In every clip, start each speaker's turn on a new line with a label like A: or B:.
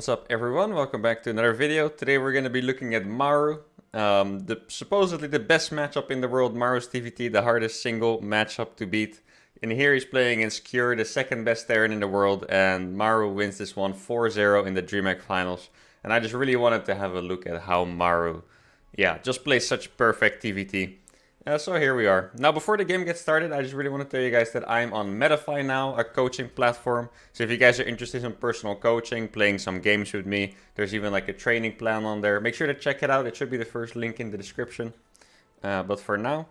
A: What's up everyone, welcome back to another video. Today we're going to be looking at Maru, supposedly the best matchup in the world. Maru's TvT, the hardest single matchup to beat. And here he's playing against Cure, the second best Terran in the world, and Maru wins this one 4-0 in the DreamHack finals. And I just really wanted to have a look at how Maru, just plays such perfect TvT. So here we are. Now before the game gets started, I just really want to tell you guys that I'm on Metafy now, a coaching platform. So if you guys are interested in personal coaching, playing some games with me, there's even like a training plan on there. Make sure to check it out. It should be the first link in the description. But for now,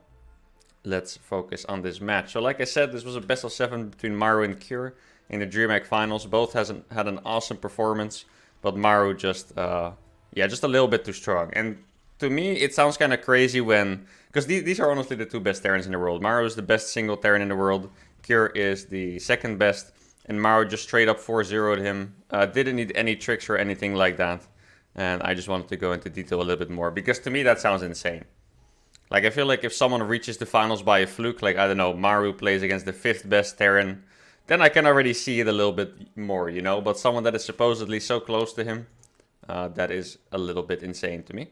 A: let's focus on this match. So like I said, this was a best of 7 between Maru and Cure in the DreamHack finals. Both had an awesome performance, but Maru just a little bit too strong. And to me, it sounds kind of crazy when... Because these are honestly the two best Terrans in the world. Maru is the best single Terran in the world. Cure is the second best. And Maru just straight up 4-0'd him. Didn't need any tricks or anything like that. And I just wanted to go into detail a little bit more. Because to me, that sounds insane. Like, I feel like if someone reaches the finals by a fluke, like, I don't know, Maru plays against the 5th best Terran, then I can already see it a little bit more, you know? But someone that is supposedly so close to him, that is a little bit insane to me.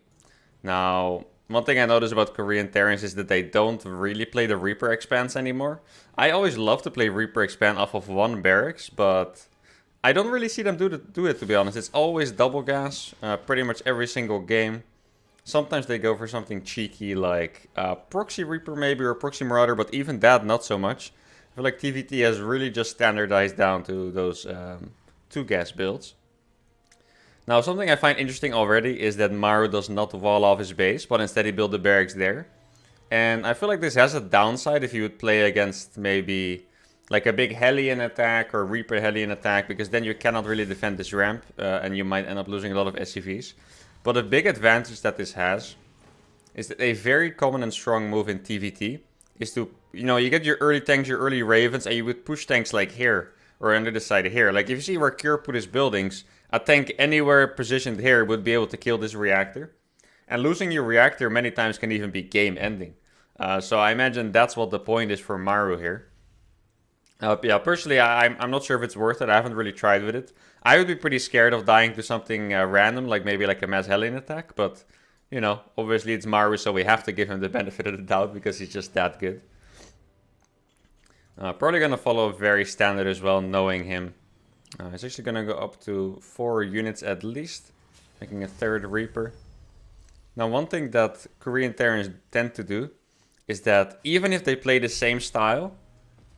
A: Now, one thing I notice about Korean Terrans is that they don't really play the Reaper Expanse anymore. I always love to play Reaper Expand off of one barracks, but I don't really see them do it, to be honest. It's always double gas, pretty much every single game. Sometimes they go for something cheeky like Proxy Reaper maybe, or Proxy Marauder, but even that, not so much. I feel like TvT has really just standardized down to those 2 gas builds. Now, something I find interesting already is that Maru does not wall off his base, but instead he built the barracks there. And I feel like this has a downside if you would play against maybe like a big Hellion attack or Reaper Hellion attack, because then you cannot really defend this ramp and you might end up losing a lot of SCVs. But a big advantage that this has is that a very common and strong move in TvT is to, you get your early tanks, your early Ravens, and you would push tanks like here or under the side here. Like if you see where Cure put his buildings, a tank anywhere positioned here would be able to kill this reactor. And losing your reactor many times can even be game ending. So I imagine that's what the point is for Maru here. Personally, I'm not sure if it's worth it. I haven't really tried with it. I would be pretty scared of dying to something random, like maybe like a Mass Hellion attack. But, obviously it's Maru, so we have to give him the benefit of the doubt because he's just that good. Probably going to follow very standard as well, knowing him. He's actually going to go up to 4 units at least, making a 3rd Reaper. Now, one thing that Korean Terrans tend to do is that even if they play the same style,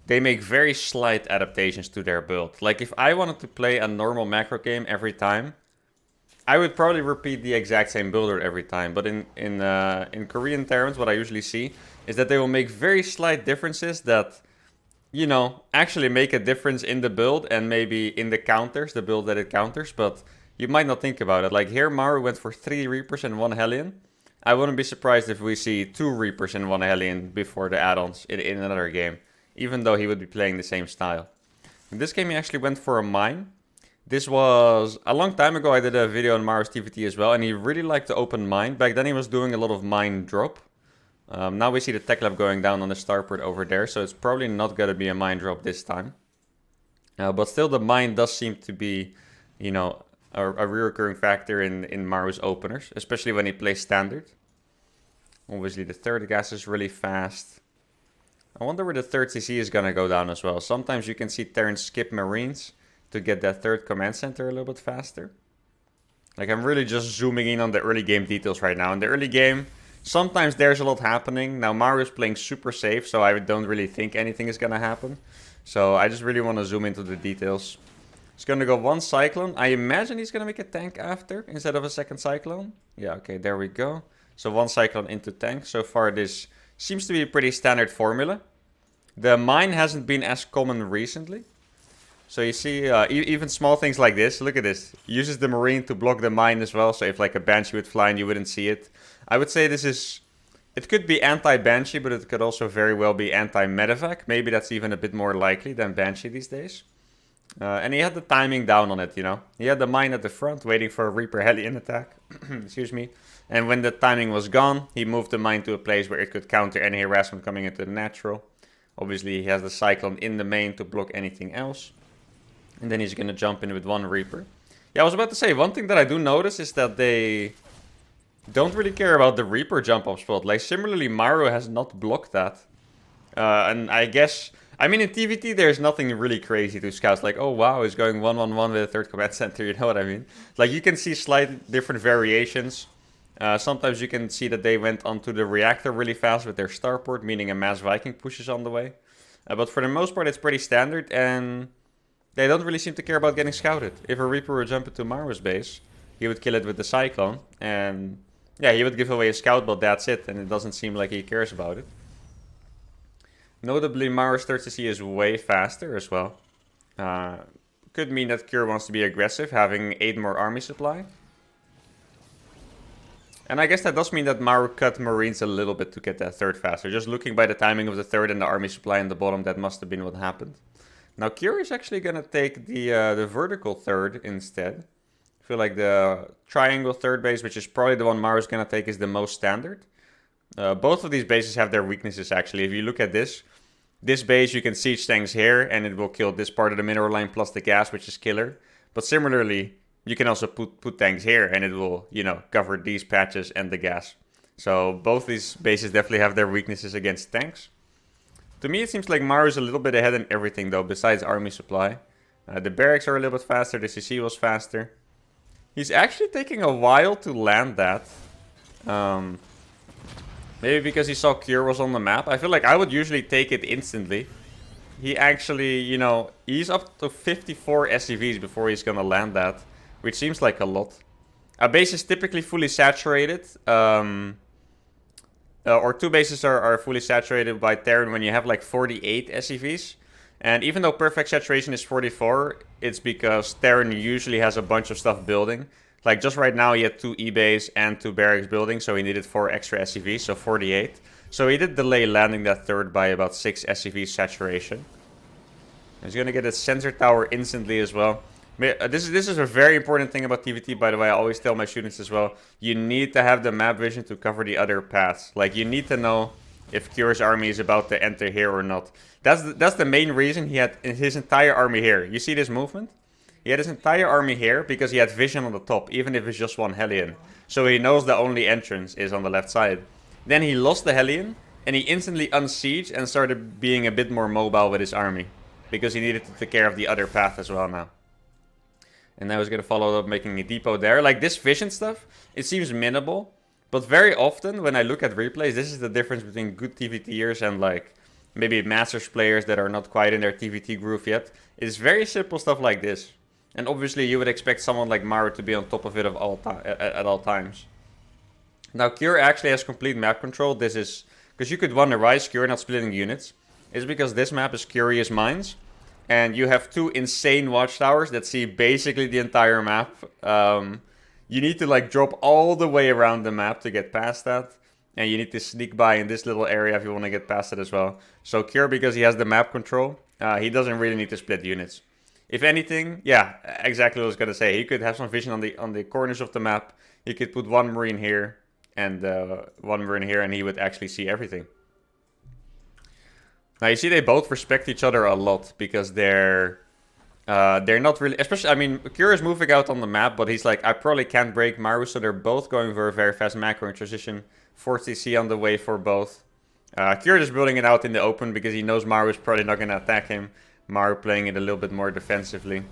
A: they make very slight adaptations to their build. Like if I wanted to play a normal macro game every time, I would probably repeat the exact same builder every time. But in Korean Terrans, what I usually see is that they will make very slight differences that, actually make a difference in the build and maybe in the counters, the build that it counters, but you might not think about it. Like here, Maru went for 3 Reapers and 1 Hellion. I wouldn't be surprised if we see 2 Reapers and 1 Hellion before the add-ons in another game, even though he would be playing the same style. In this game, he actually went for a mine. This was a long time ago. I did a video on Maru's TvT as well, and he really liked to open mine. Back then, he was doing a lot of mine drop. Now we see the tech lab going down on the starport over there, so it's probably not going to be a mine drop this time. But still, the mine does seem to be, a recurring factor in Maru's openers, especially when he plays standard. Obviously, the 3rd gas is really fast. I wonder where the 3rd CC is going to go down as well. Sometimes you can see Terrans skip Marines to get that 3rd command center a little bit faster. Like, I'm really just zooming in on the early game details right now. In the early game, sometimes there's a lot happening. Now Maru is playing super safe, so I don't really think anything is going to happen. So I just really want to zoom into the details. He's going to go 1 Cyclone. I imagine he's going to make a tank after instead of a 2nd Cyclone. Yeah, okay, there we go. So 1 Cyclone into tank. So far this seems to be a pretty standard formula. The mine hasn't been as common recently. So you see even small things like this. Look at this. He uses the Marine to block the mine as well. So if like a Banshee would fly in, you wouldn't see it. I would say this is... It could be anti-Banshee, but it could also very well be anti-Medevac. Maybe that's even a bit more likely than Banshee these days. And he had the timing down on it, He had the mine at the front, waiting for a Reaper Hellion attack. Excuse me. And when the timing was gone, he moved the mine to a place where it could counter any harassment coming into the natural. Obviously, he has the Cyclone in the main to block anything else. And then he's going to jump in with 1 Reaper. Yeah, I was about to say, one thing that I do notice is that they don't really care about the Reaper jump up spot. Like, similarly, Maru has not blocked that. And I guess, I mean, in TvT, there's nothing really crazy to scout. Like, oh wow, he's going 1-1-1 with a third command center, you know what I mean? Like, you can see slight different variations. Sometimes you can see that they went onto the reactor really fast with their starport, meaning a mass Viking push is on the way. But for the most part, it's pretty standard, and they don't really seem to care about getting scouted. If a Reaper would jump into Maru's base, he would kill it with the Cyclone, and yeah, he would give away a scout, but that's it, and it doesn't seem like he cares about it. Notably, Maru's third CC is way faster as well. Could mean that Cure wants to be aggressive, having 8 more army supply. And I guess that does mean that Maru cut Marines a little bit to get that third faster. Just looking by the timing of the third and the army supply in the bottom, that must have been what happened. Now Cure is actually going to take the vertical third instead. I feel like the triangle third base, which is probably the one Maru's going to take, is the most standard. Both of these bases have their weaknesses actually. If you look at this base, you can siege tanks here and it will kill this part of the mineral line plus the gas, which is killer. But similarly, you can also put tanks here and it will, you know, cover these patches and the gas. So both these bases definitely have their weaknesses against tanks. To me, it seems like Maru's a little bit ahead in everything though, besides army supply. The barracks are a little bit faster, the CC was faster. He's actually taking a while to land that. Maybe because he saw Cure was on the map. I feel like I would usually take it instantly. He actually, you know, he's up to 54 SCVs before he's gonna land that, which seems like a lot. A base is typically fully saturated, or two bases are fully saturated by Terran when you have like 48 SCVs. And even though perfect saturation is 44, it's because Terran usually has a bunch of stuff building. Like just right now he had 2 E-bays and 2 barracks building, so he needed 4 extra SCVs, so 48. So he did delay landing that third by about 6 SCV saturation. He's gonna get a sensor tower instantly as well. This is a very important thing about TvT, by the way. I always tell my students as well. You need to have the map vision to cover the other paths. Like, you need to know if Cure's army is about to enter here or not. That's the main reason he had his entire army here. You see this movement? He had his entire army here because he had vision on the top, even if it's just one Hellion. So he knows the only entrance is on the left side. Then he lost the Hellion, and he instantly unsieged and started being a bit more mobile with his army. Because he needed to take care of the other path as well now. And now he's going to follow up making a depot there. Like, this vision stuff, it seems minimal. But very often, when I look at replays, this is the difference between good TvTers and, like, maybe Masters players that are not quite in their TvT groove yet. It's very simple stuff like this. And obviously, you would expect someone like Maru to be on top of it at all times. Now, Cure actually has complete map control. This is... Because you could wonder why is Cure not splitting units. It's because this map is Curious Minds. And you have 2 insane watchtowers that see basically the entire map. You need to like drop all the way around the map to get past that. And you need to sneak by in this little area if you want to get past it as well. So Cure, because he has the map control, he doesn't really need to split units. If anything, yeah, exactly what I was going to say. He could have some vision on the corners of the map. He could put 1 Marine here and 1 Marine here, and he would actually see everything. Now you see they both respect each other a lot because they're not really, especially, I mean, Cure is moving out on the map, but he's like, I probably can't break Maru, so they're both going for a very fast macro in transition. 4CC on the way for both. Cure is building it out in the open because he knows Maru is probably not going to attack him. Maru playing it a little bit more defensively.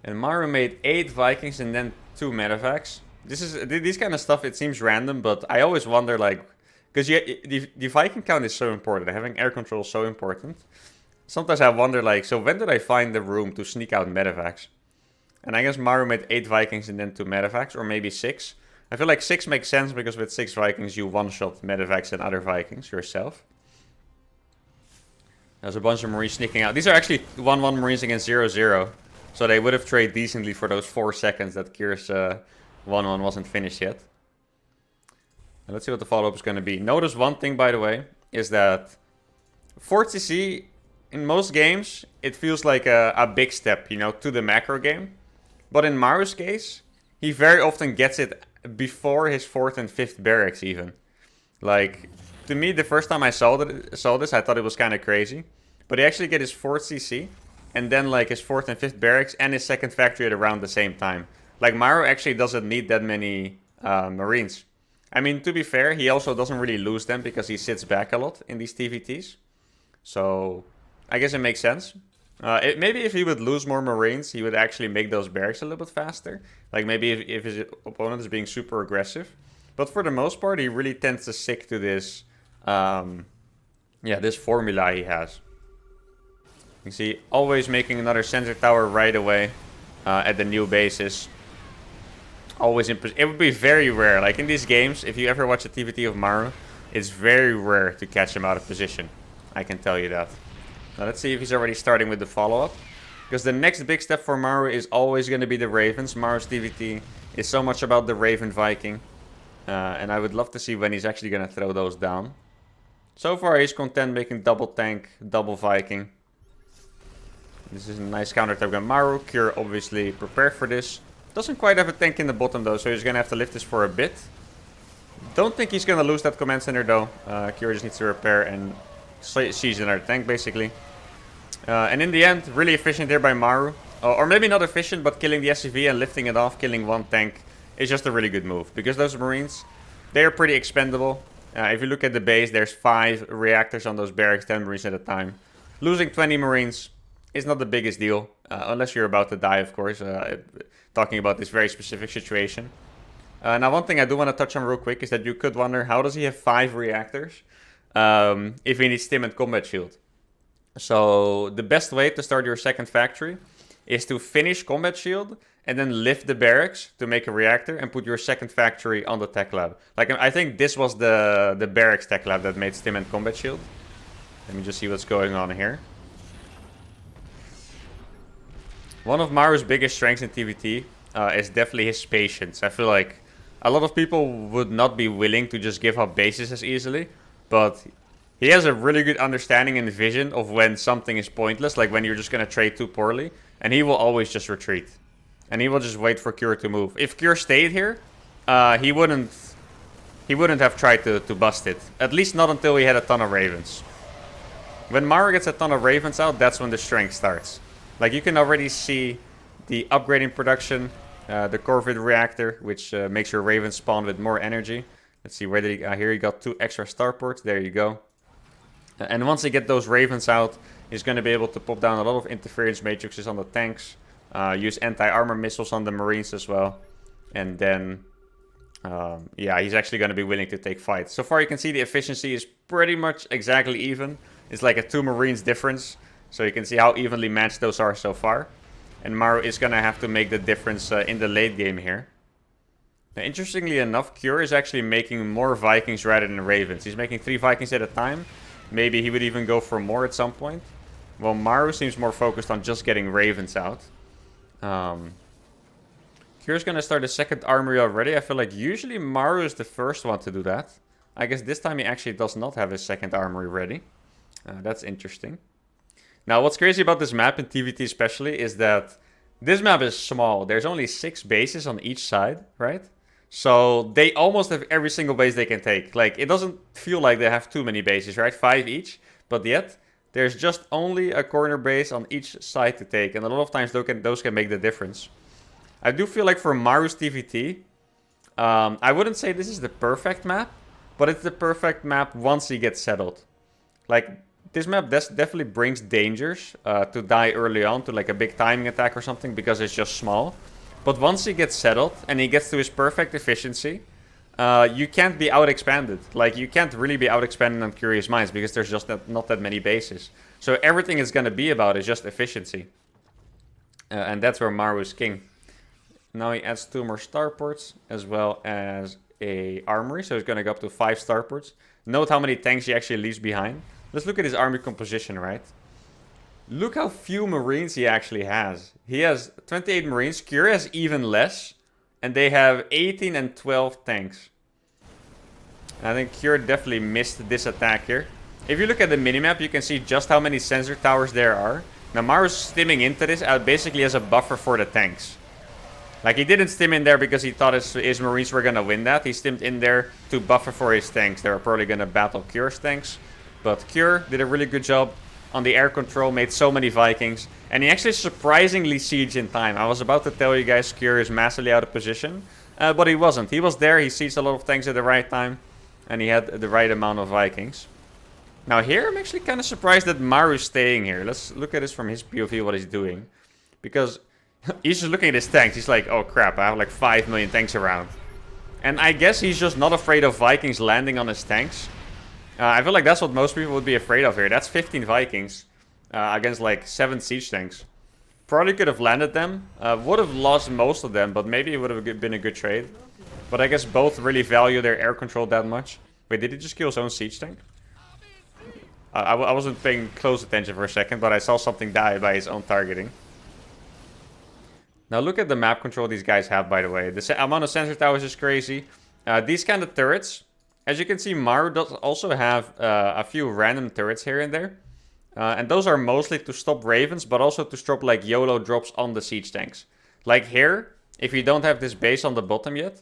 A: And Maru made 8 Vikings and then 2 medevacs. These kind of stuff, it seems random, but I always wonder, like, because the Viking count is so important. Having air control is so important. Sometimes I wonder, like, so when did I find the room to sneak out medevacs? And I guess Maru made 8 Vikings and then 2 medevacs, or maybe 6. I feel like 6 makes sense because with 6 Vikings you one-shot medevacs and other Vikings yourself. There's a bunch of Marines sneaking out. These are actually 1-1 Marines against 0-0. So they would have traded decently for those 4 seconds that Cure's 1-1 wasn't finished yet. And let's see what the follow-up is going to be. Notice one thing, by the way, is that 4CC, in most games, it feels like a big step, you know, to the macro game. But in Maru's case, he very often gets it before his 4th and 5th barracks even. Like, to me, the first time I saw this, I thought it was kind of crazy. But he actually get his 4th CC, and then like his 4th and 5th barracks and his 2nd factory at around the same time. Like Maru actually doesn't need that many Marines. I mean, to be fair, he also doesn't really lose them because he sits back a lot in these TvTs. So I guess it makes sense. Maybe if he would lose more Marines, he would actually make those barracks a little bit faster. Like maybe if his opponent is being super aggressive. But for the most part, he really tends to stick to this, this formula he has. You see, always making another sensor tower right away at the new bases. Always it would be very rare. Like in these games, if you ever watch a TvT of Maru, it's very rare to catch him out of position. I can tell you that. Now let's see if he's already starting with the follow-up. Because the next big step for Maru is always going to be the Ravens. Maru's TvT is so much about the Raven Viking. And I would love to see when he's actually going to throw those down. So far he's content making double tank, double Viking. This is a nice counter-attack on Maru. Cure obviously prepared for this. Doesn't quite have a tank in the bottom though, so he's going to have to lift this for a bit. Don't think he's going to lose that command center though. Cure just needs to repair and seize another tank basically. And in the end, really efficient here by Maru. Or maybe not efficient, but killing the SCV and lifting it off, killing one tank is just a really good move. Because those Marines, they are pretty expendable. If you look at the base, there's 5 reactors on those barracks, 10 Marines at a time. Losing 20 Marines is not the biggest deal. Unless you're about to die, of course. Talking about this very specific situation. Now, one thing I do want to touch on real quick is that you could wonder, how does he have 5 reactors if he needs stim and combat shield? So, the best way to start your 2nd factory is to finish combat shield and then lift the barracks to make a reactor and put your 2nd factory on the tech lab. Like, I think this was the barracks tech lab that made stim and combat shield. Let me just see what's going on here. One of Maru's biggest strengths in TvT is definitely his patience. I feel like a lot of people would not be willing to just give up bases as easily, but he has a really good understanding and vision of when something is pointless, like when you're just going to trade too poorly, and he will always just retreat. And he will just wait for Cure to move. If Cure stayed here, he wouldn't have tried to bust it. At least not until he had a ton of Ravens. When Maru gets a ton of Ravens out, that's when the strength starts. Like you can already see the upgrading production, the Corvid reactor, which makes your Ravens spawn with more energy. Let's see, where did he... here he got 2 extra starports. There you go. And once he get those Ravens out, he's going to be able to pop down a lot of interference matrices on the tanks. Use anti-armor missiles on the Marines as well. And then, he's actually going to be willing to take fights. So far you can see the efficiency is pretty much exactly even. It's like a 2 Marines difference. So you can see how evenly matched those are so far. And Maru is going to have to make the difference in the late game here. Now, interestingly enough, Cure is actually making more Vikings rather than Ravens. He's making 3 Vikings at a time. Maybe he would even go for more at some point. Well, Maru seems more focused on just getting Ravens out. Cure's going to start a 2nd armory already. I feel like usually Maru is the first one to do that. I guess this time he actually does not have his 2nd armory ready. That's interesting. Now, what's crazy about this map in TvT especially is that this map is small. There's only 6 bases on each side, right? So they almost have every single base they can take. Like, it doesn't feel like they have too many bases, right? 5 each. But yet, there's just only a corner base on each side to take. And a lot of times those can make the difference. I do feel like for Maru's TvT, I wouldn't say this is the perfect map. But it's the perfect map once he gets settled. Like, this map definitely brings dangers to die early on to like a big timing attack or something because it's just small. But once he gets settled and he gets to his perfect efficiency, you can't be out-expanded. Like, you can't really be out-expanded on Curious Minds because there's just not that many bases. So everything it's going to be about is just efficiency. And that's where Maru is king. Now he adds 2 more starports as well as a armory. So he's going to go up to 5 starports. Note how many tanks he actually leaves behind. Let's look at his army composition, right? Look how few Marines he actually has. He has 28 Marines. Cure has even less. And they have 18 and 12 tanks. And I think Cure definitely missed this attack here. If you look at the minimap, you can see just how many sensor towers there are. Now Maru's stimming into this basically as a buffer for the tanks. Like, he didn't stim in there because he thought his Marines were going to win that. He stimmed in there to buffer for his tanks. They were probably going to battle Cure's tanks. But Cure did a really good job on the air control, made so many Vikings. And he actually surprisingly sieged in time. I was about to tell you guys Cure is massively out of position. But he wasn't. He was there, he sieged a lot of tanks at the right time. And he had the right amount of Vikings. Now here, I'm actually kind of surprised that Maru's staying here. Let's look at this from his POV, what he's doing. Because he's just looking at his tanks. He's like, oh crap, I have like 5 million tanks around. And I guess he's just not afraid of Vikings landing on his tanks. I feel like that's what most people would be afraid of here. That's 15 Vikings against like 7 siege tanks. Probably could have landed them. Would have lost most of them, but maybe it would have been a good trade. But I guess both really value their air control that much. Wait, did he just kill his own siege tank? I wasn't paying close attention for a second, but I saw something die by his own targeting. Now look at the map control these guys have, by the way. The amount of sensor towers is crazy. These kind of turrets... As you can see, Maru does also have a few random turrets here and there. And those are mostly to stop ravens, but also to stop like YOLO drops on the siege tanks. Like here, if you don't have this base on the bottom yet,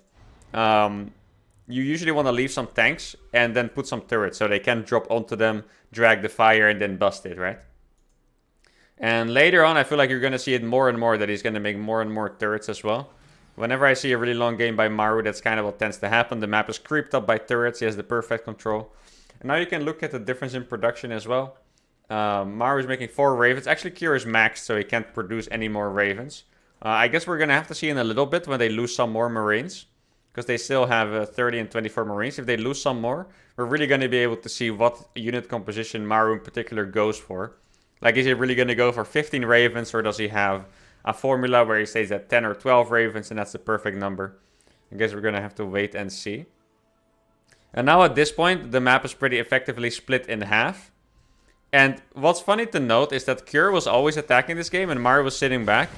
A: you usually want to leave some tanks and then put some turrets so they can drop onto them, drag the fire, and then bust it, right? And later on, I feel like you're going to see it more and more that he's going to make more and more turrets as well. Whenever I see a really long game by Maru, that's kind of what tends to happen. The map is creeped up by turrets. He has the perfect control. And now you can look at the difference in production as well. Maru is making 4 ravens. Actually, Cure is maxed, so he can't produce any more ravens. I guess we're going to have to see in a little bit when they lose some more Marines. Because they still have 30 and 24 Marines. If they lose some more, we're really going to be able to see what unit composition Maru in particular goes for. Like, is he really going to go for 15 ravens, or does he have a formula where he stays at 10 or 12 ravens, and that's the perfect number? I guess we're going to have to wait and see. And now at this point, the map is pretty effectively split in half. And what's funny to note is that Cure was always attacking this game and Maru was sitting back.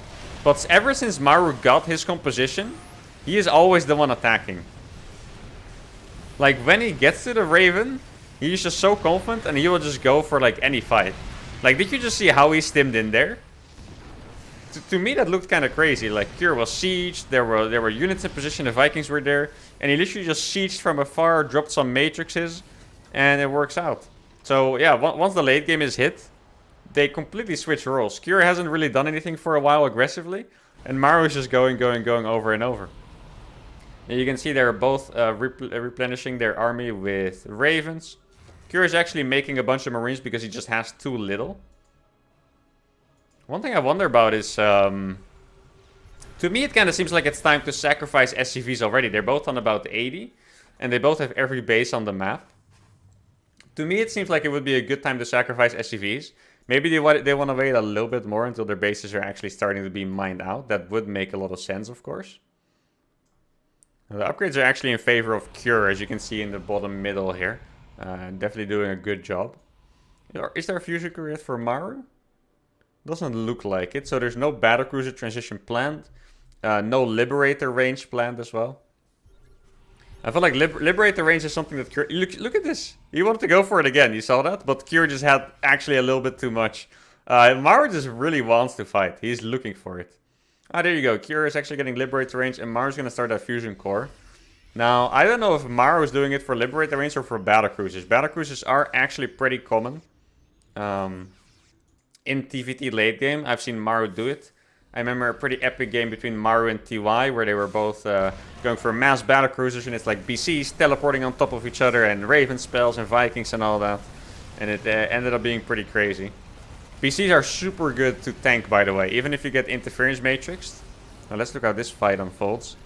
A: But ever since Maru got his composition, he is always the one attacking. Like, when he gets to the Raven, he's just so confident and he will just go for like any fight. Like, did you just see how he stimmed in there? To me, that looked kind of crazy. Like, Cure was sieged, there were units in position, the Vikings were there, and he literally just sieged from afar, dropped some matrices, and it works out. So, yeah, once the late game is hit, they completely switch roles. Cure hasn't really done anything for a while aggressively, and Maru is just going over and over. And you can see they're both replenishing their army with ravens. Cure is actually making a bunch of Marines because he just has too little. One thing I wonder about is, to me it kind of seems like it's time to sacrifice SCVs already. They're both on about 80, and they both have every base on the map. To me it seems like it would be a good time to sacrifice SCVs. Maybe they want to wait a little bit more until their bases are actually starting to be mined out. That would make a lot of sense, of course. The upgrades are actually in favor of Cure, as you can see in the bottom middle here. Definitely doing a good job. Is there a fusion career for Maru? Doesn't look like it. So there's no battlecruiser transition planned. No liberator range planned as well. I feel like liberator range is something that Cure... Look at this. He wanted to go for it again. You saw that? But Cure just had actually a little bit too much. Maru just really wants to fight. He's looking for it. Ah, there you go. Cure is actually getting liberator range. And Maru's going to start that fusion core. Now, I don't know if Maru is doing it for liberator range or for battlecruisers. Battlecruisers are actually pretty common. In TvT late game, I've seen Maru do it. I remember a pretty epic game between Maru and TY where they were both going for mass battlecruisers, and it's like BCs teleporting on top of each other and Raven spells and Vikings and all that. And it ended up being pretty crazy. BCs are super good to tank, by the way, even if you get interference matrixed. Now let's look how this fight unfolds.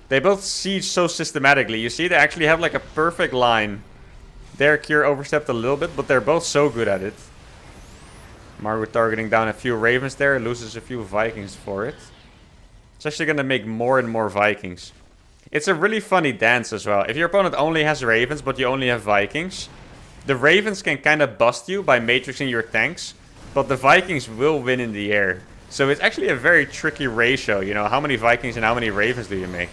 A: They both siege so systematically. You see, they actually have like a perfect line. Their Cure overstepped a little bit, but they're both so good at it. Maru targeting down a few Ravens there, loses a few Vikings for it. It's actually going to make more and more Vikings. It's a really funny dance as well. If your opponent only has Ravens, but you only have Vikings, the Ravens can kind of bust you by matrixing your tanks, but the Vikings will win in the air. So it's actually a very tricky ratio, you know, how many Vikings and how many Ravens do you make?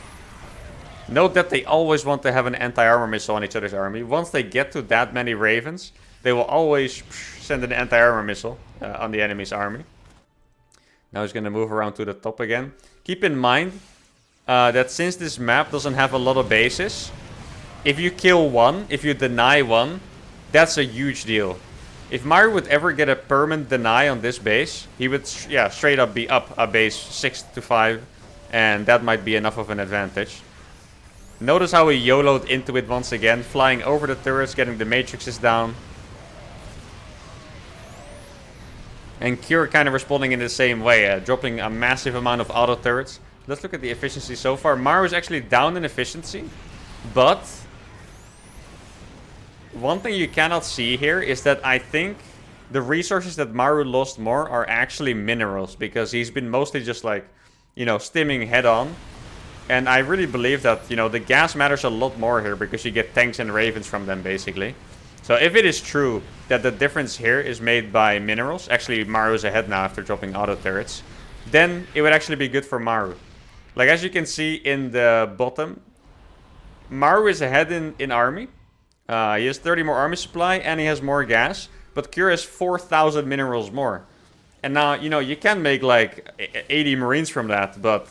A: Note that they always want to have an anti-armor missile on each other's army. Once they get to that many Ravens, they will always send an anti-armor missile on the enemy's army. Now he's going to move around to the top again. Keep in mind that since this map doesn't have a lot of bases, if you kill one, if you deny one, that's a huge deal. If Maru would ever get a permanent deny on this base, he would straight up be up a base 6-5, and that might be enough of an advantage. Notice how he YOLO'd into it once again, flying over the turrets, getting the matrices down. And Cure kind of responding in the same way, dropping a massive amount of auto turrets. Let's look at the efficiency so far. Maru is actually down in efficiency, but one thing you cannot see here is that I think the resources that Maru lost more are actually minerals, because he's been mostly just like, you know, stimming head on. And I really believe that, you know, the gas matters a lot more here, because you get tanks and ravens from them, basically. So if it is true that the difference here is made by minerals, actually Maru's ahead now after dropping auto turrets, then it would actually be good for Maru. Like, as you can see in the bottom, Maru is ahead in army. He has 30 more army supply and he has more gas, but Cure has 4,000 minerals more. And now, you know, you can make like 80 marines from that, but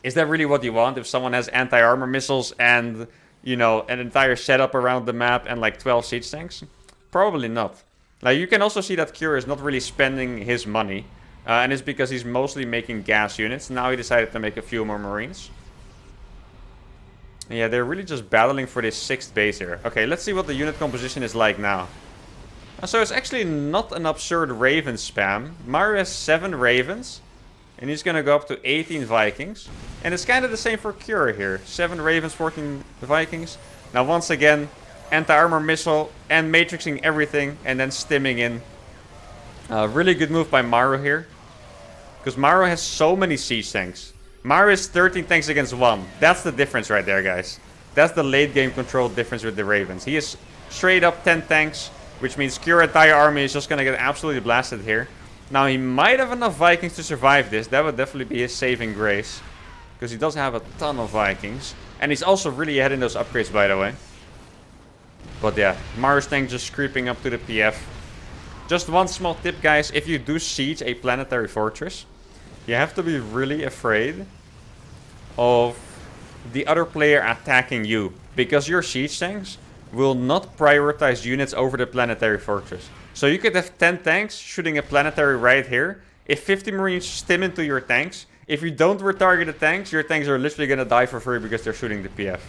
A: is that really what you want if someone has anti-armor missiles and, you know, an entire setup around the map and like 12 siege tanks? Probably not. Like, you can also see that Cure is not really spending his money. And it's because he's mostly making gas units. Now he decided to make a few more marines. And yeah, they're really just battling for this 6th base here. Okay, let's see what the unit composition is like now. So it's actually not an absurd Raven spam. Maru has 7 Ravens. And he's going to go up to 18 Vikings. And it's kind of the same for Cure here. 7 Ravens, 14 Vikings. Now once again, anti-armor missile and matrixing everything. And then stimming in. Really good move by Maru here. Because Maru has so many siege tanks. Maru has 13 tanks against 1. That's the difference right there, guys. That's the late game control difference with the Ravens. He is straight up 10 tanks. Which means Cure entire army is just going to get absolutely blasted here. Now, he might have enough Vikings to survive this. That would definitely be his saving grace. Because he does have a ton of Vikings. And he's also really ahead in those upgrades, by the way. But yeah, Maru's tank just creeping up to the PF. Just one small tip, guys. If you do siege a planetary fortress, you have to be really afraid of the other player attacking you. Because your siege tanks will not prioritize units over the planetary fortress. So you could have 10 tanks shooting a planetary right here. If 50 marines stim into your tanks, if you don't retarget the tanks, your tanks are literally going to die for free because they're shooting the PF.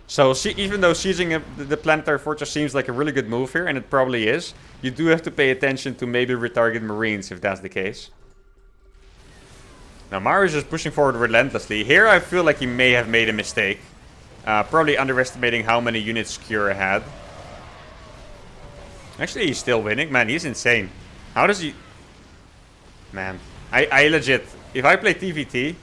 A: So even though sieging the planetary fortress seems like a really good move here, and it probably is, you do have to pay attention to maybe retarget marines if that's the case. Now Maru is just pushing forward relentlessly. Here I feel like he may have made a mistake. Probably underestimating how many units Cure had. Actually, he's still winning. Man, he's insane. How does he... Man, I legit... If I play TvT,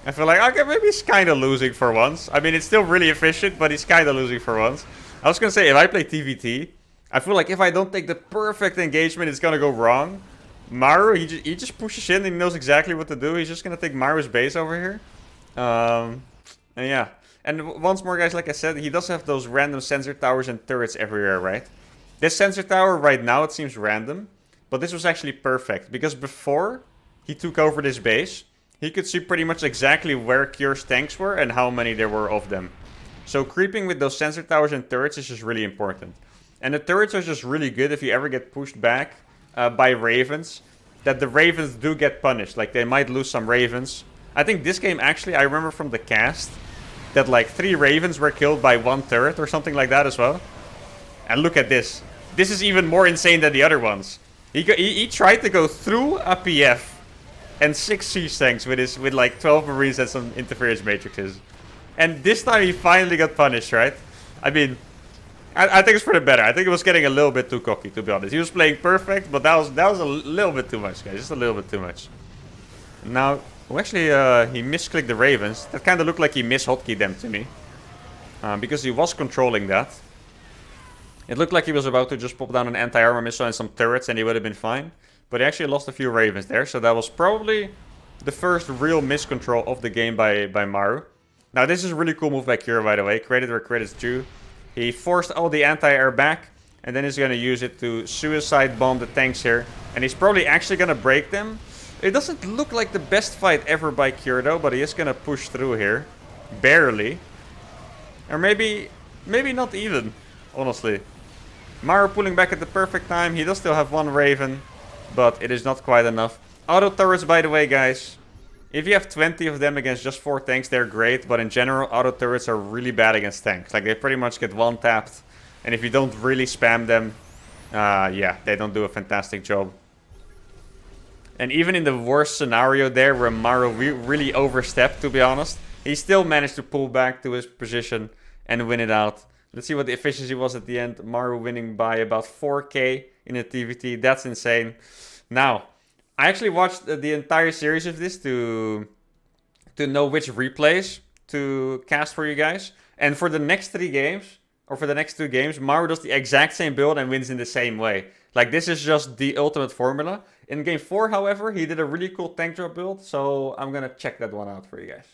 A: I feel like, okay, maybe he's kind of losing for once. I mean, it's still really efficient, but he's kind of losing for once. I was going to say, if I play TvT, I feel like if I don't take the perfect engagement, it's going to go wrong. Maru, he just pushes in and he knows exactly what to do. He's just going to take Maru's base over here. And yeah. And once more, guys, like I said, he does have those random sensor towers and turrets everywhere, right? This sensor tower right now, it seems random. But this was actually perfect. Because before he took over this base, he could see pretty much exactly where Cure's tanks were and how many there were of them. So creeping with those sensor towers and turrets is just really important. And the turrets are just really good if you ever get pushed back by ravens. That the ravens do get punished. Like, they might lose some ravens. I think this game, actually, I remember from the cast that like 3 ravens were killed by 1 turret or something like that as well. And look at this. This is even more insane than the other ones. He tried to go through a PF and 6 siege tanks with like 12 marines and some interference matrices. And this time he finally got punished, right? I mean, I think it's for the better. I think it was getting a little bit too cocky, to be honest. He was playing perfect, but that was a little bit too much, guys. Just a little bit too much. Now, well, actually, he misclicked the ravens. That kind of looked like he mishotkeyd them to me. Because he was controlling that. It looked like he was about to just pop down an anti-armor missile and some turrets and he would have been fine. But he actually lost a few ravens there. So that was probably the first real miscontrol of the game by Maru. Now this is a really cool move by Cure, by the way. Credit where credit's due. He forced all the anti-air back. And then he's going to use it to suicide bomb the tanks here. And he's probably actually going to break them. It doesn't look like the best fight ever by Cure though. But he is going to push through here. Barely. Or maybe not even. Honestly. Maru pulling back at the perfect time. He does still have one Raven, but it is not quite enough. Auto turrets, by the way, guys. If you have 20 of them against just 4 tanks, they're great. But in general, auto turrets are really bad against tanks. Like, they pretty much get one-tapped. And if you don't really spam them, yeah, they don't do a fantastic job. And even in the worst scenario there, where Maru really overstepped, to be honest, he still managed to pull back to his position and win it out. Let's see what the efficiency was at the end. Maru winning by about 4k in a TvT. That's insane. Now, I actually watched the entire series of this to know which replays to cast for you guys. And for the next 3 games, or for the next 2 games, Maru does the exact same build and wins in the same way. Like, this is just the ultimate formula. In game 4, however, he did a really cool tank drop build. So I'm going to check that one out for you guys.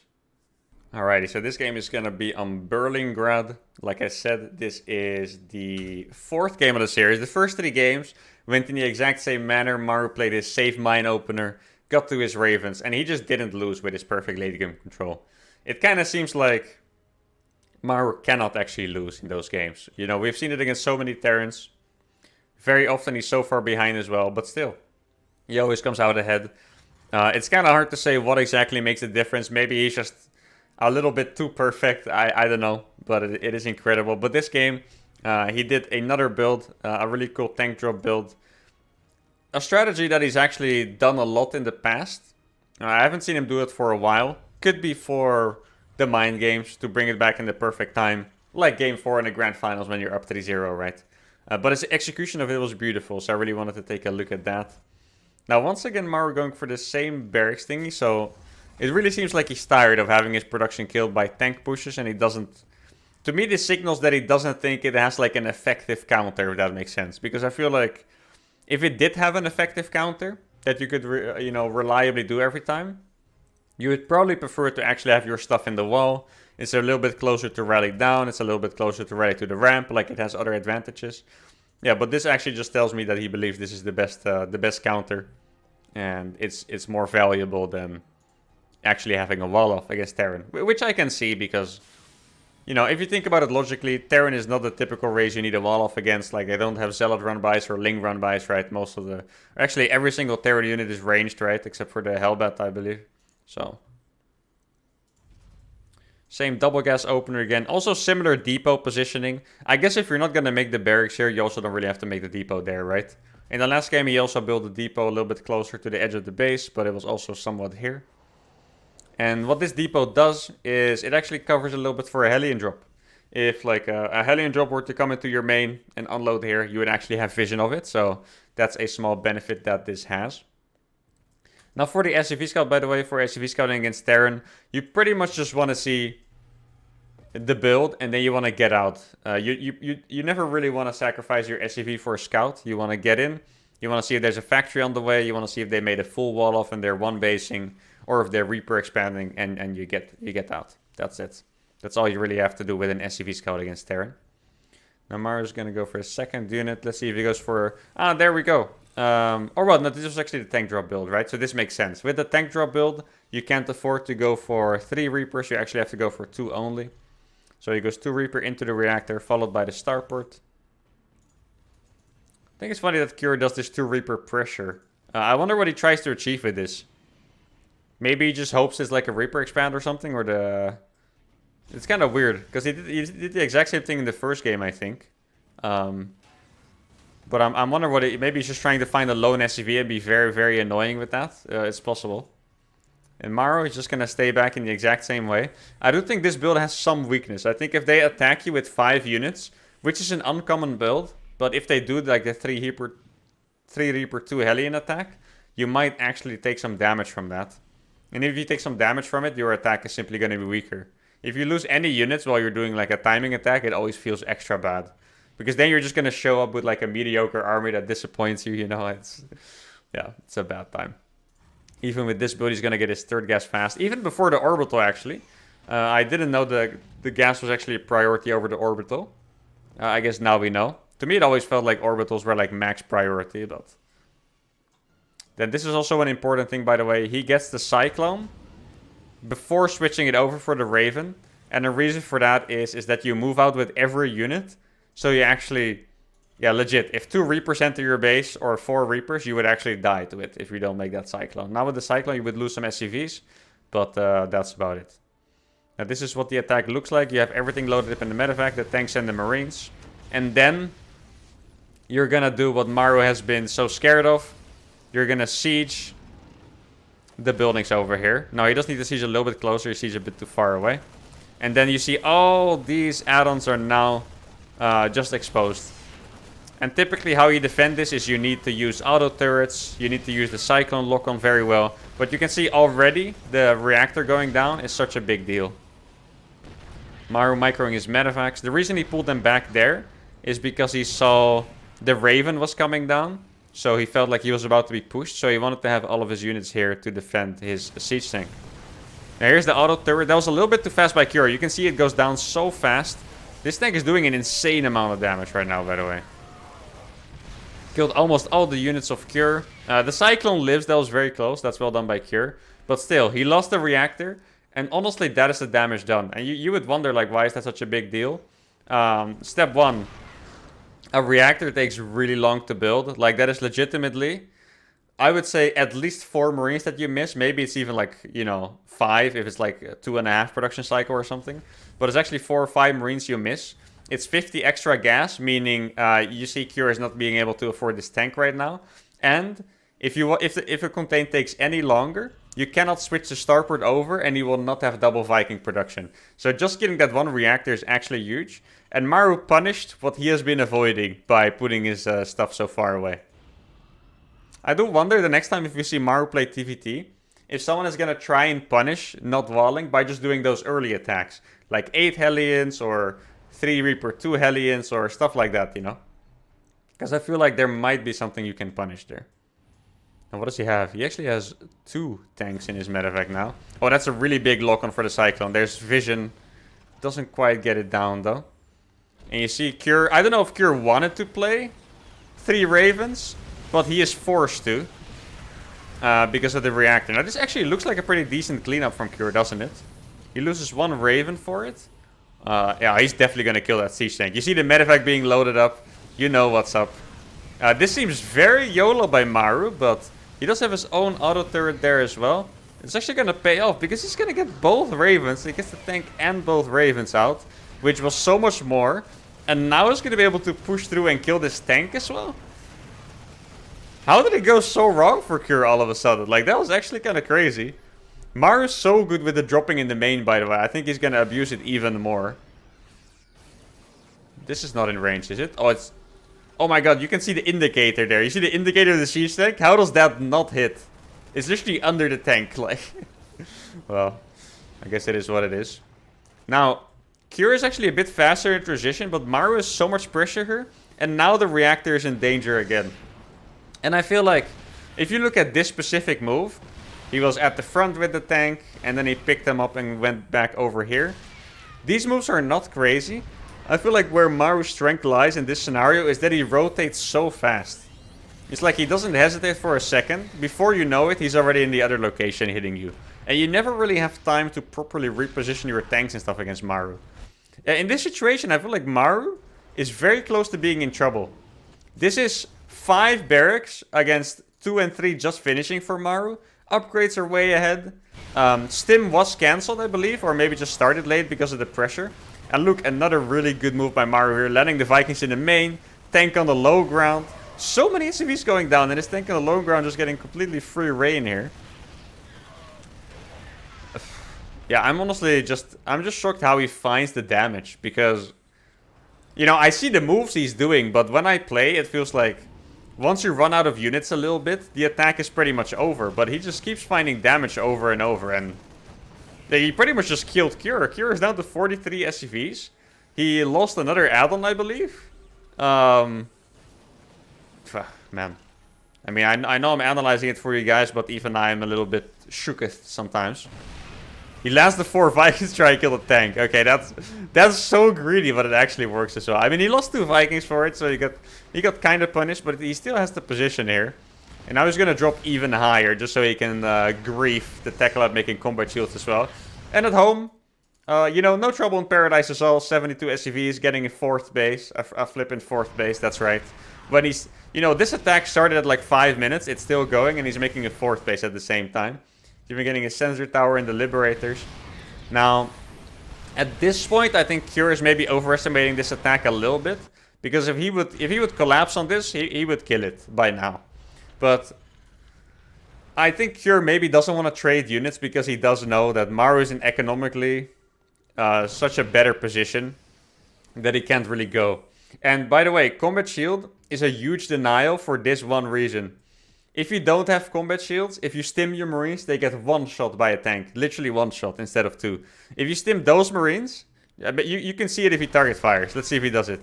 A: Alrighty, so this game is going to be on Berlingrad. Like I said, this is the 4th game of the series. The first 3 games went in the exact same manner. Maru played his safe mine opener, got to his Ravens, and he just didn't lose with his perfect late game control. It kind of seems like Maru cannot actually lose in those games. You know, we've seen it against so many Terrans. Very often he's so far behind as well, but still, he always comes out ahead. It's kind of hard to say what exactly makes the difference. Maybe he's just a little bit too perfect. I don't know, but it is incredible. But this game, he did another build, a really cool tank drop build. A strategy that he's actually done a lot in the past. I haven't seen him do it for a while. Could be for the mind games to bring it back in the perfect time. Like game 4 in the grand finals when you're up 3-0, right? But his execution of it was beautiful, so I really wanted to take a look at that. Now, once again, Maru going for the same barracks thingy, so it really seems like he's tired of having his production killed by tank pushes, and he doesn't... To me, this signals that he doesn't think it has like an effective counter, if that makes sense. Because I feel like if it did have an effective counter that you could, reliably do every time, you would probably prefer to actually have your stuff in the wall. It's a little bit closer to rally down. It's a little bit closer to rally to the ramp. Like, it has other advantages. Yeah, but this actually just tells me that he believes this is the best counter. And it's more valuable than actually having a wall off against Terran. Which I can see because, you know, if you think about it logically, Terran is not the typical race you need a wall off against. Like, they don't have Zealot run-bys or Ling run-bys, right? Most of the... Actually, every single Terran unit is ranged, right? Except for the Hellbat, I believe. So... Same double gas opener again. Also similar depot positioning. I guess if you're not going to make the barracks here, you also don't really have to make the depot there, right? In the last game, he also built the depot a little bit closer to the edge of the base, but it was also somewhat here. And what this depot does is it actually covers a little bit for a Hellion drop. If like a Hellion drop were to come into your main and unload here, you would actually have vision of it. So that's a small benefit that this has. Now for the SCV scout, by the way, for SCV scouting against Terran, you pretty much just want to see the build and then you want to get out. You never really want to sacrifice your SCV for a scout. You want to get in. You want to see if there's a factory on the way. You want to see if they made a full wall off and they're one basing, or if they're Reaper expanding and you get out. That's it. That's all you really have to do with an SCV scout against Terran. Now Maru's going to go for a second unit. Let's see if he goes for... there we go. Or well, no, this was actually the tank drop build, right? So this makes sense. With the tank drop build, you can't afford to go for 3 Reapers. You actually have to go for 2 only. So he goes 2 Reaper into the reactor, followed by the starport. I think it's funny that Cure does this 2 Reaper pressure. I wonder what he tries to achieve with this. Maybe he just hopes it's like a Reaper expand or something, or the... It's kind of weird, because he did the exact same thing in the first game, I think. But I'm wondering what maybe he's just trying to find a lone SCV and be very, very annoying with that. It's possible. And Maru is just going to stay back in the exact same way. I do think this build has some weakness. I think if they attack you with 5 units, which is an uncommon build, but if they do like the 3 Reaper 2 Hellion attack, you might actually take some damage from that. And if you take some damage from it, your attack is simply going to be weaker. If you lose any units while you're doing like a timing attack, it always feels extra bad. Because then you're just going to show up with like a mediocre army that disappoints you, you know. It's a bad time. Even with this build, he's going to get his 3rd gas fast. Even before the orbital, actually. I didn't know the gas was actually a priority over the orbital. I guess now we know. To me, it always felt like orbitals were like max priority. But then this is also an important thing, by the way. He gets the Cyclone before switching it over for the Raven. And the reason for that is that you move out with every unit. So you actually Yeah, legit. If 2 Reapers enter your base, or 4 Reapers, you would actually die to it if you don't make that Cyclone. Now with the Cyclone, you would lose some SCVs, but that's about it. Now this is what the attack looks like. You have everything loaded up in the medevac, the tanks and the marines. And then you're gonna do what Maru has been so scared of. You're gonna siege the buildings over here. Now he does need to siege a little bit closer. He siege a bit too far away. And then you see all these add-ons are now just exposed. And typically how you defend this is you need to use auto turrets. You need to use the Cyclone lock-on very well. But you can see already the reactor going down is such a big deal. Maru microing his medevacs. The reason he pulled them back there is because he saw the Raven was coming down. So he felt like he was about to be pushed. So he wanted to have all of his units here to defend his siege tank. Now here's the auto turret. That was a little bit too fast by Cure. You can see it goes down so fast. This tank is doing an insane amount of damage right now, by the way. Killed almost all the units of Cure. The Cyclone lives. That was very close. That's well done by Cure. But still, he lost the reactor. And honestly, that is the damage done. And you would wonder, like, why is that such a big deal? Step 1. A reactor takes really long to build. Like, that is legitimately, I would say, at least 4 Marines that you miss. Maybe it's even like, you know, 5 if it's like a 2.5 production cycle or something. But it's actually 4 or 5 Marines you miss. It's 50 extra gas, meaning you see Cure is not being able to afford this tank right now. And if a contain takes any longer, you cannot switch the starport over and you will not have double Viking production. So just getting that 1 reactor is actually huge. And Maru punished what he has been avoiding by putting his stuff so far away. I do wonder the next time if we see Maru play TvT, if someone is going to try and punish not walling by just doing those early attacks. Like 8 Hellions or 3 Reaper 2 Hellions or stuff like that, you know. Because I feel like there might be something you can punish there. And what does he have? He actually has 2 tanks in his medevac now. Oh, that's a really big lock-on for the Cyclone. There's Vision. Doesn't quite get it down, though. And you see Cure. I don't know if Cure wanted to play 3 Ravens, but he is forced to. Because of the reactor. Now, this actually looks like a pretty decent cleanup from Cure, doesn't it? He loses 1 Raven for it. Yeah, he's definitely going to kill that siege tank. You see the medevac being loaded up. You know what's up. This seems very YOLO by Maru, but he does have his own auto turret there as well. It's actually going to pay off because he's going to get both Ravens. He gets the tank and both Ravens out, which was so much more. And now he's going to be able to push through and kill this tank as well. How did it go so wrong for Cure all of a sudden? Like, that was actually kind of crazy. Maru's so good with the dropping in the main, by the way. I think he's going to abuse it even more. This is not in range, is it? Oh, it's... Oh my god, you can see the indicator there. You see the indicator of the siege tank? How does that not hit? It's literally under the tank, like... Well, I guess it is what it is. Now, Cure is actually a bit faster in transition, but Maru has so much pressure here. And now the reactor is in danger again. And I feel like, if you look at this specific move... He was at the front with the tank, and then he picked them up and went back over here. These moves are not crazy. I feel like where Maru's strength lies in this scenario is that he rotates so fast. It's like he doesn't hesitate for a second. Before you know it, he's already in the other location hitting you. And you never really have time to properly reposition your tanks and stuff against Maru. In this situation, I feel like Maru is very close to being in trouble. This is 5 barracks against 2 and 3 just finishing for Maru. Upgrades are way ahead. Stim was cancelled, I believe, or maybe just started late because of the pressure. And look, another really good move by Maru here, letting the Vikings in the main, tank on the low ground. So many SCVs going down, and his tank on the low ground just getting completely free reign here. Yeah, I'm just shocked how he finds the damage, because, you know, I see the moves he's doing, but when I play, it feels like once you run out of units a little bit, the attack is pretty much over. But he just keeps finding damage over and over. And he pretty much just killed Cure. Cure is down to 43 SCVs. He lost another add-on, I believe. Man. I mean, I know I'm analyzing it for you guys, but even I'm a little bit shooketh sometimes. He lands the 4 Vikings try to kill the tank. Okay, that's so greedy, but it actually works as well. I mean, he lost 2 Vikings for it, so he got kind of punished, but he still has the position here. And now he's going to drop even higher, just so he can grief the tackle out making combat shields as well. And at home, You know, no trouble in paradise as well. 72 SCVs, getting a fourth base, a flippin' fourth base, that's right. When he's, you know, this attack started at like 5 minutes, it's still going, and he's making a fourth base at the same time. He's even getting a sensor tower in the Liberators. Now, at this point, I think Cure is maybe overestimating this attack a little bit. Because if he would collapse on this, he would kill it by now. But I think Cure maybe doesn't want to trade units because he does know that Maru is in economically such a better position that he can't really go. And by the way, Combat Shield is a huge denial for this one reason. If you don't have combat shields, if you stim your Marines, they get one shot by a tank. Literally one shot instead of two. If you stim those Marines, you can see it if he target fires. Let's see if he does it.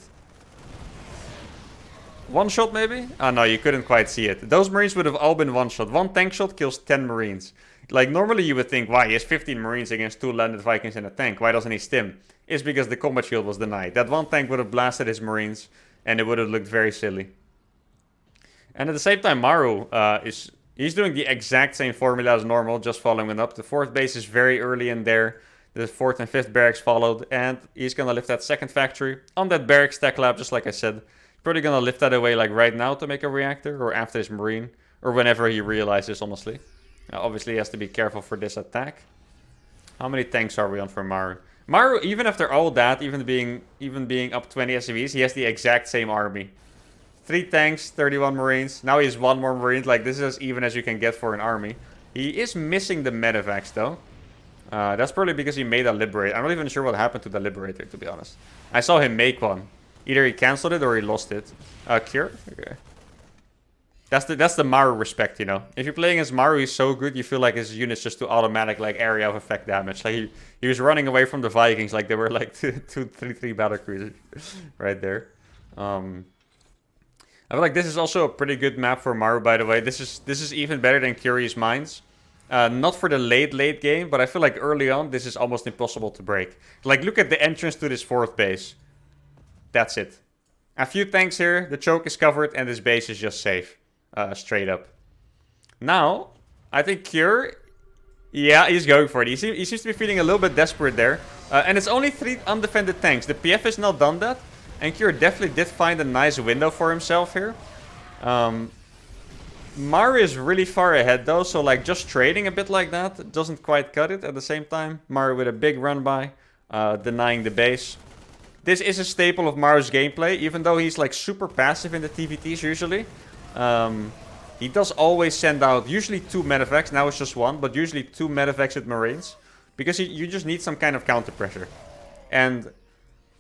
A: One shot maybe? Oh no, you couldn't quite see it. Those Marines would have all been one shot. One tank shot kills 10 Marines. Like normally you would think, why, he has 15 Marines against 2 landed Vikings in a tank. Why doesn't he stim? It's because the combat shield was denied. That one tank would have blasted his Marines and it would have looked very silly. And at the same time, Maru he's doing the exact same formula as normal, just following it up. The 4th base is very early in there. The 4th and 5th barracks followed, and he's gonna lift that 2nd factory on that barracks tech lab, just like I said. Probably gonna lift that away like right now to make a reactor, or after his Marine, or whenever he realizes, honestly. Obviously, he has to be careful for this attack. How many tanks are we on for Maru? Maru, even after all that, even being up 20 SCVs, he has the exact same army. 3 tanks, 31 Marines. Now he has 1 more Marine. Like, this is as even as you can get for an army. He is missing the medevacs, though. That's probably because he made a Liberator. I'm not even sure what happened to the Liberator, to be honest. I saw him make one. Either he cancelled it or he lost it. Cure? Okay. That's the Maru respect, you know. If you're playing as Maru, he's so good, you feel like his units just do automatic, like, area of effect damage. Like, he was running away from the Vikings like they were, like, 3 battle cruisers right there. I feel like this is also a pretty good map for Maru, by the way. This is even better than Curious Minds. Not for the late game, but I feel like early on, this is almost impossible to break. Like, look at the entrance to this 4th base. That's it. A few tanks here, the choke is covered, and this base is just safe. Straight up. Now, I think Cure... Yeah, he's going for it. He seems to be feeling a little bit desperate there. And it's only 3 undefended tanks. The PF has not done that. And Cure definitely did find a nice window for himself here. Maru is really far ahead though, so like just trading a bit like that doesn't quite cut it at the same time. Maru with a big run by, denying the base. This is a staple of Maru's gameplay, even though he's like super passive in the TvTs usually. He does always send out usually 2 medevacs, now it's just 1, but usually 2 medevacs with Marines. Because you just need some kind of counter pressure. And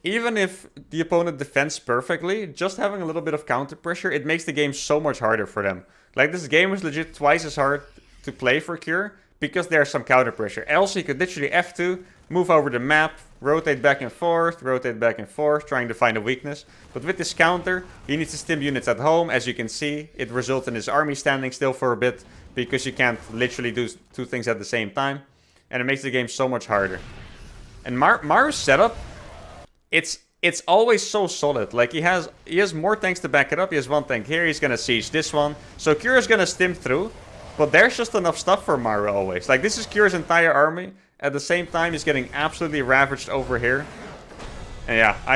A: even if the opponent defends perfectly, just having a little bit of counter pressure, it makes the game so much harder for them. Like, this game is legit twice as hard to play for Cure, because there's some counter pressure. Else he could literally F2, move over the map, rotate back and forth, trying to find a weakness. But with this counter, he needs to stim units at home. As you can see, it results in his army standing still for a bit, because you can't literally do 2 things at the same time. And it makes the game so much harder. And Maru's setup... It's always so solid. Like, he has more tanks to back it up. He has 1 tank here. He's gonna siege this one. So Cure is gonna stim through. But there's just enough stuff for Maru always. Like, this is Cure's entire army. At the same time, he's getting absolutely ravaged over here. And yeah,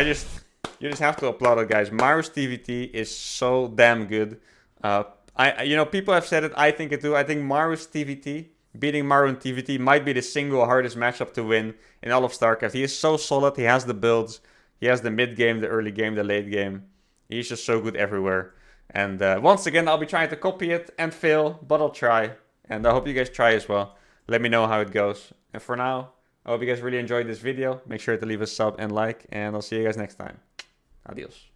A: you just have to applaud it, guys. Maru's TvT is so damn good. You know, people have said it. I think it too. I think Maru's TvT, beating Maru in TvT, might be the single hardest matchup to win in all of StarCraft. He is so solid. He has the builds. He has the mid game, the early game, the late game. He's just so good everywhere. And once again, I'll be trying to copy it and fail, but I'll try. And I hope you guys try as well. Let me know how it goes. And for now, I hope you guys really enjoyed this video. Make sure to leave a sub and like, and I'll see you guys next time. Adios.